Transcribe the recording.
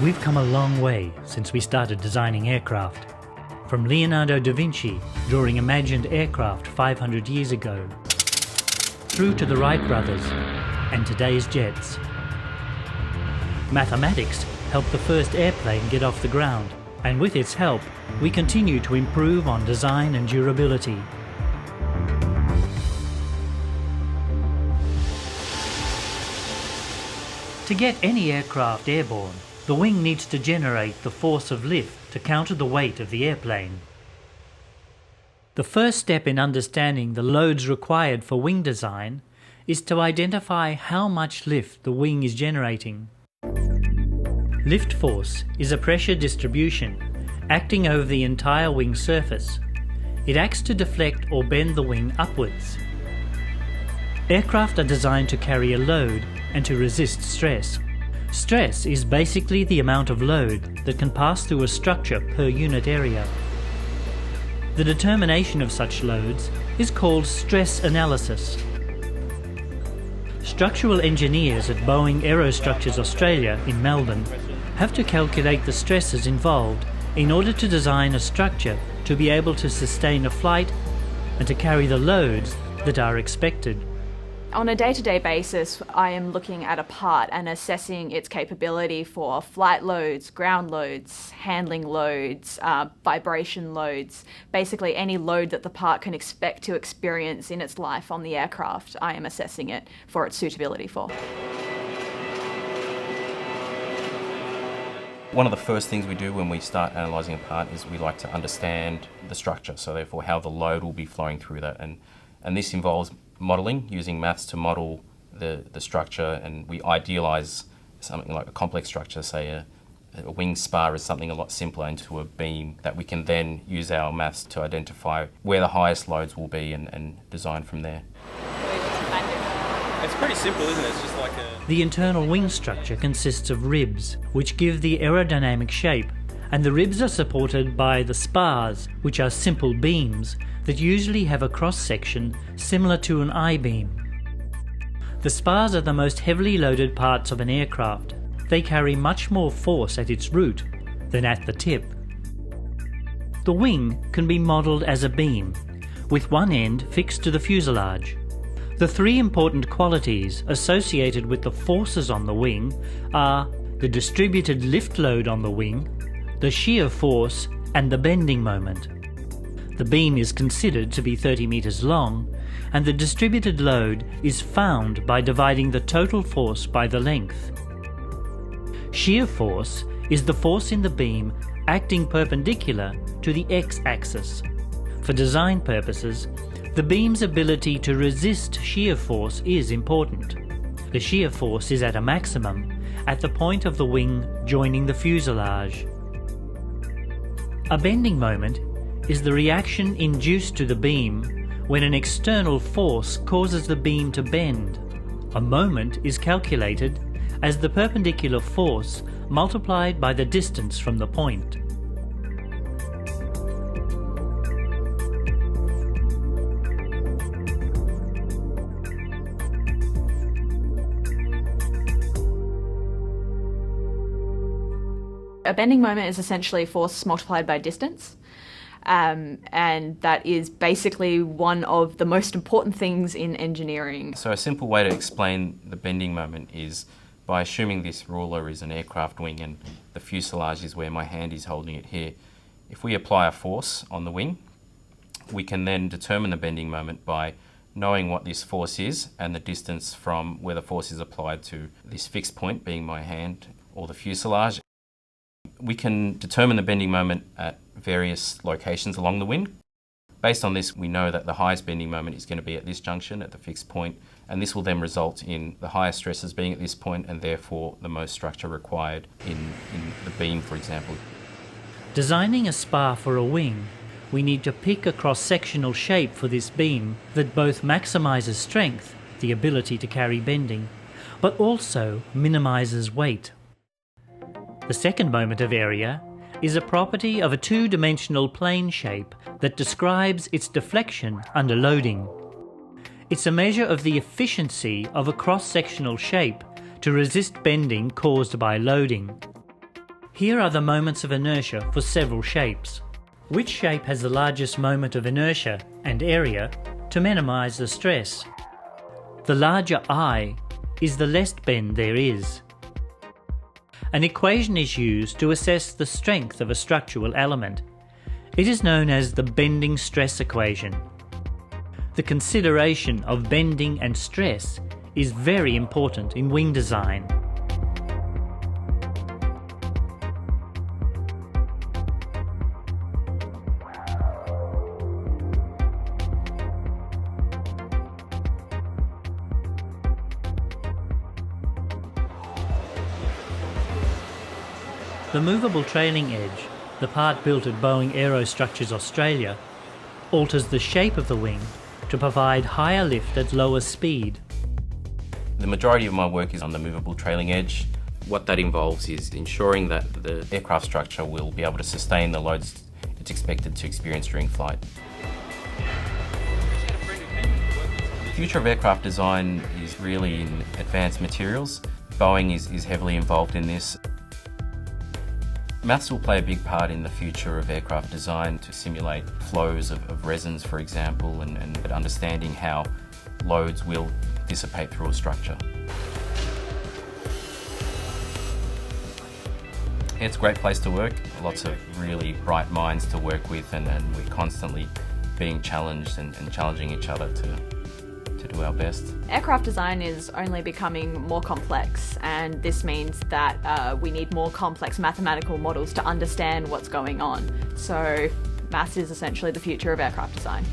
We've come a long way since we started designing aircraft. From Leonardo da Vinci drawing imagined aircraft 500 years ago, through to the Wright brothers and today's jets. Mathematics helped the first airplane get off the ground, and with its help, we continue to improve on design and durability. To get any aircraft airborne, the wing needs to generate the force of lift to counter the weight of the airplane. The first step in understanding the loads required for wing design is to identify how much lift the wing is generating. Lift force is a pressure distribution acting over the entire wing surface. It acts to deflect or bend the wing upwards. Aircraft are designed to carry a load and to resist stress. Stress is basically the amount of load that can pass through a structure per unit area. The determination of such loads is called stress analysis. Structural engineers at Boeing Aerostructures Australia in Melbourne have to calculate the stresses involved in order to design a structure to be able to sustain a flight and to carry the loads that are expected. On a day-to-day basis, I am looking at a part and assessing its capability for flight loads, ground loads, handling loads, vibration loads, basically any load that the part can expect to experience in its life on the aircraft. I am assessing it for its suitability for. One of the first things we do when we start analysing a part is we like to understand the structure, so therefore how the load will be flowing through that. And this involves modelling, using maths to model the structure, and we idealise something like a complex structure, say a wing spar is something a lot simpler into a beam that we can then use our maths to identify where the highest loads will be and design from there. It's pretty simple, isn't it? It's just like a... The internal wing structure consists of ribs, which give the aerodynamic shape, and the ribs are supported by the spars, which are simple beams that usually have a cross-section similar to an I-beam. The spars are the most heavily loaded parts of an aircraft. They carry much more force at its root than at the tip. The wing can be modelled as a beam, with one end fixed to the fuselage. The three important qualities associated with the forces on the wing are the distributed lift load on the wing, the shear force, and the bending moment. The beam is considered to be 30 metres long, and the distributed load is found by dividing the total force by the length. Shear force is the force in the beam acting perpendicular to the x-axis. For design purposes, the beam's ability to resist shear force is important. The shear force is at a maximum at the point of the wing joining the fuselage. A bending moment is the reaction induced to the beam when an external force causes the beam to bend. A moment is calculated as the perpendicular force multiplied by the distance from the point. A bending moment is essentially force multiplied by distance. And that is basically one of the most important things in engineering. So a simple way to explain the bending moment is by assuming this ruler is an aircraft wing and the fuselage is where my hand is holding it here. If we apply a force on the wing, we can then determine the bending moment by knowing what this force is and the distance from where the force is applied to this fixed point, being my hand or the fuselage. We can determine the bending moment at various locations along the wing. Based on this, we know that the highest bending moment is going to be at this junction, at the fixed point, and this will then result in the highest stresses being at this point and therefore the most structure required in the beam, for example. Designing a spar for a wing, we need to pick a cross-sectional shape for this beam that both maximises strength, the ability to carry bending, but also minimises weight. The second moment of area is a property of a two-dimensional plane shape that describes its deflection under loading. It's a measure of the efficiency of a cross-sectional shape to resist bending caused by loading. Here are the moments of inertia for several shapes. Which shape has the largest moment of inertia and area to minimise the stress? The larger I is the less bend there is. An equation is used to assess the strength of a structural element. It is known as the bending stress equation. The consideration of bending and stress is very important in wing design. The movable trailing edge, the part built at Boeing Aerostructures Australia, alters the shape of the wing to provide higher lift at lower speed. The majority of my work is on the movable trailing edge. What that involves is ensuring that the aircraft structure will be able to sustain the loads it's expected to experience during flight. The future of aircraft design is really in advanced materials. Boeing is heavily involved in this. Maths will play a big part in the future of aircraft design to simulate flows of resins, for example, and understanding how loads will dissipate through a structure. It's a great place to work, lots of really bright minds to work with, and we're constantly being challenged and challenging each other to do our best. Aircraft design is only becoming more complex, and this means that we need more complex mathematical models to understand what's going on. So maths is essentially the future of aircraft design.